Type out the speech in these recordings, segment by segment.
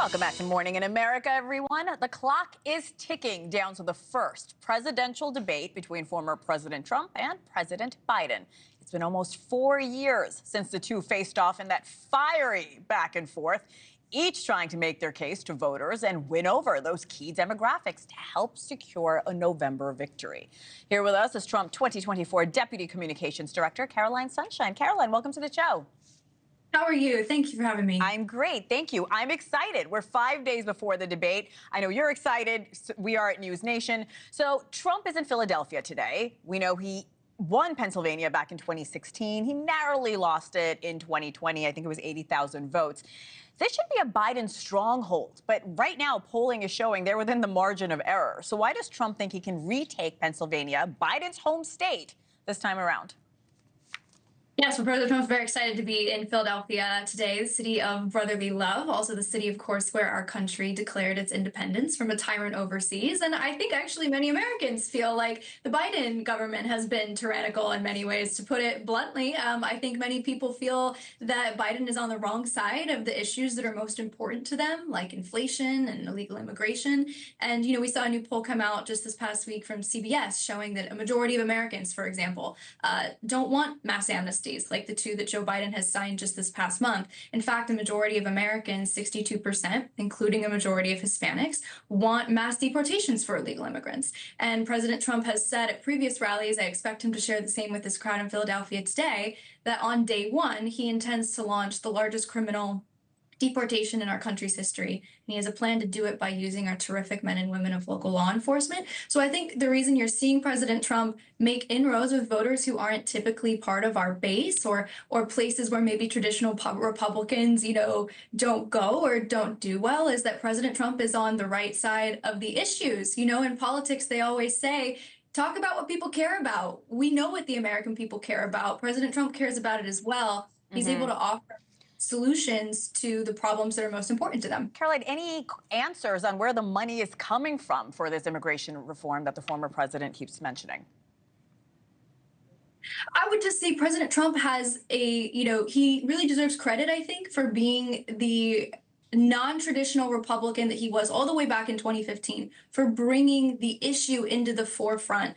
Welcome back to Morning in America, everyone. The clock is ticking down to the first presidential debate between former President Trump and President Biden. It's been almost 4 years since the two faced off in that fiery back and forth, each trying to make their case to voters and win over those key demographics to help secure a November victory. Here with us is Trump 2024 Deputy Communications Director Caroline Sunshine. Caroline, welcome to the show. How are you? Thank you for having me. I'm great. Thank you. I'm excited. We're 5 days before the debate. I know you're excited. We are at NewsNation. So Trump is in Philadelphia today. We know he won Pennsylvania back in 2016. He narrowly lost it in 2020. I think it was 80,000 votes. This should be a Biden stronghold. But right now, polling is showing they're within the margin of error. So why does Trump think he can retake Pennsylvania, Biden's home state, this time around? Yeah, so President Trump's very excited to be in Philadelphia today, the city of brotherly love, also the city, of course, where our country declared its independence from a tyrant overseas. And I think actually many Americans feel like the Biden government has been tyrannical in many ways, to put it bluntly. I think many people feel that Biden is on the wrong side of the issues that are most important to them, like inflation and illegal immigration. And, you know, we saw a new poll come out just this past week from CBS showing that a majority of Americans, for example, don't want mass amnesty like the two that Joe Biden has signed just this past month. In fact, a majority of Americans, 62%, including a majority of Hispanics, want mass deportations for illegal immigrants. And President Trump has said at previous rallies, I expect him to share the same with this crowd in Philadelphia today, that on day one, he intends to launch the largest criminal deportation in our country's history. And he has a plan to do it by using our terrific men and women of local law enforcement. So I think the reason you're seeing President Trump make inroads with voters who aren't typically part of our base, or places where maybe traditional Republicans, you know, don't go or don't do well, is that President Trump is on the right side of the issues. You know, in politics, they always say, talk about what people care about. We know what the American people care about. President Trump cares about it as well. He's able to offer solutions to the problems that are most important to them. Caroline, any answers on where the money is coming from for this immigration reform that the former president keeps mentioning? I would just say President Trump has he really deserves credit, I think, for being the non-traditional Republican that he was all the way back in 2015, for bringing the issue into the forefront.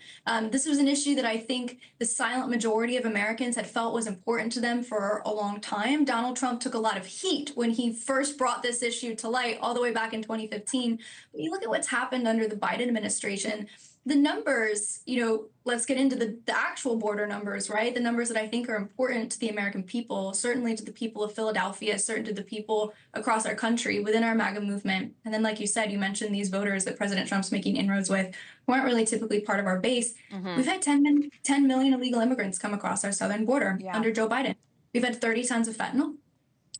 This was an issue that I think the silent majority of Americans had felt was important to them for a long time. Donald Trump took a lot of heat when he first brought this issue to light all the way back in 2015. But you look at what's happened under the Biden administration, the numbers, you know, let's get into the actual border numbers, right? The numbers that I think are important to the American people, certainly to the people of Philadelphia, certainly to the people across our country within our MAGA movement. And then, like you said, you mentioned these voters that President Trump's making inroads with who aren't really typically part of our base. We've had 10 million illegal immigrants come across our southern border under Joe Biden. We've had 30 tons of fentanyl.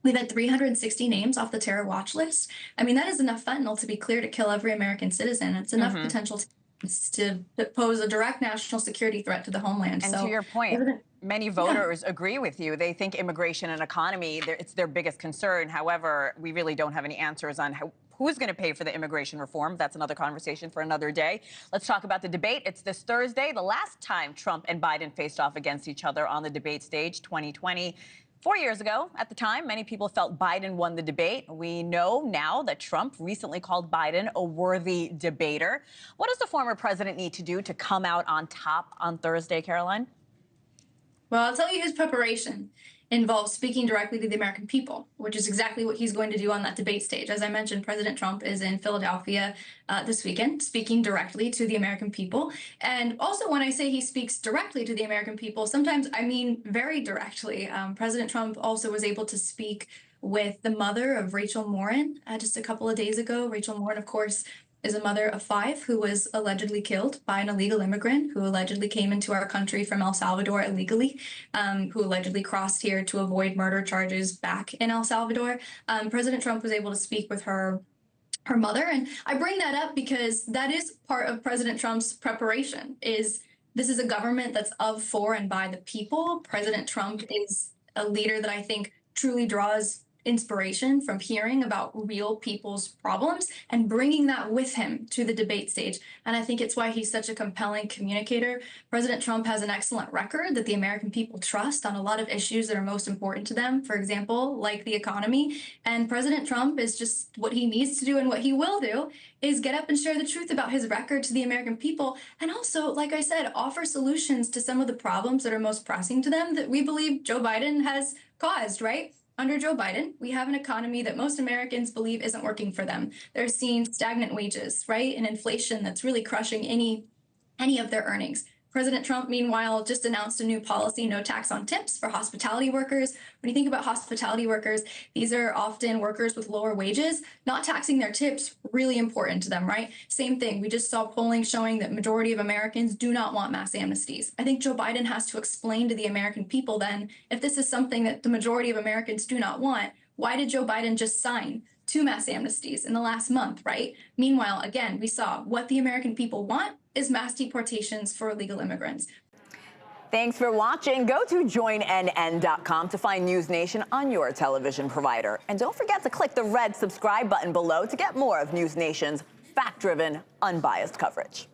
We've had 360 names off the terror watch list. I mean, that is enough fentanyl to be clear to kill every American citizen. It's enough potential to pose a direct national security threat to the homeland. And so, to your point, many voters agree with you. They think immigration and economy, it's their biggest concern. However, we really don't have any answers on who's going to pay for the immigration reform. That's another conversation for another day. Let's talk about the debate. It's this Thursday, the last time Trump and Biden faced off against each other on the debate stage, 2020. 4 years ago, at the time, many people felt Biden won the debate. We know now that Trump recently called Biden a worthy debater. What does the former president need to do to come out on top on Thursday, Caroline? Well, I'll tell you, his preparation involves speaking directly to the American people, which is exactly what he's going to do on that debate stage. As I mentioned, President Trump is in Philadelphia this weekend, speaking directly to the American people. And also, when I say he speaks directly to the American people, sometimes I mean very directly. President Trump also was able to speak with the mother of Rachel Morin just a couple of days ago. Rachel Morin, of course, is a mother of 5 who was allegedly killed by an illegal immigrant who allegedly came into our country from El Salvador illegally, who allegedly crossed here to avoid murder charges back in El Salvador. President Trump was able to speak with her mother. And I bring that up because that is part of President Trump's preparation. This is a government that's of, for, and by the people. President Trump is a leader that I think truly draws inspiration from hearing about real people's problems and bringing that with him to the debate stage. And I think it's why he's such a compelling communicator. President Trump has an excellent record that the American people trust on a lot of issues that are most important to them, for example, like the economy. And President Trump is just what he needs to do and what he will do is get up and share the truth about his record to the American people. And also, like I said, offer solutions to some of the problems that are most pressing to them that we believe Joe Biden has caused, right? Under Joe Biden, we have an economy that most Americans believe isn't working for them. They're seeing stagnant wages, right? And inflation that's really crushing any of their earnings. President Trump, meanwhile, just announced a new policy, no tax on tips for hospitality workers. When you think about hospitality workers, these are often workers with lower wages. Not taxing their tips, really important to them, right? Same thing. We just saw polling showing that majority of Americans do not want mass amnesties. I think Joe Biden has to explain to the American people then, if this is something that the majority of Americans do not want, why did Joe Biden just sign 2 mass amnesties in the last month, right? Meanwhile, again, we saw what the American people want is mass deportations for illegal immigrants. Thanks for watching. Go to joinnn.com to find NewsNation on your television provider. And don't forget to click the red subscribe button below to get more of NewsNation's fact-driven, unbiased coverage.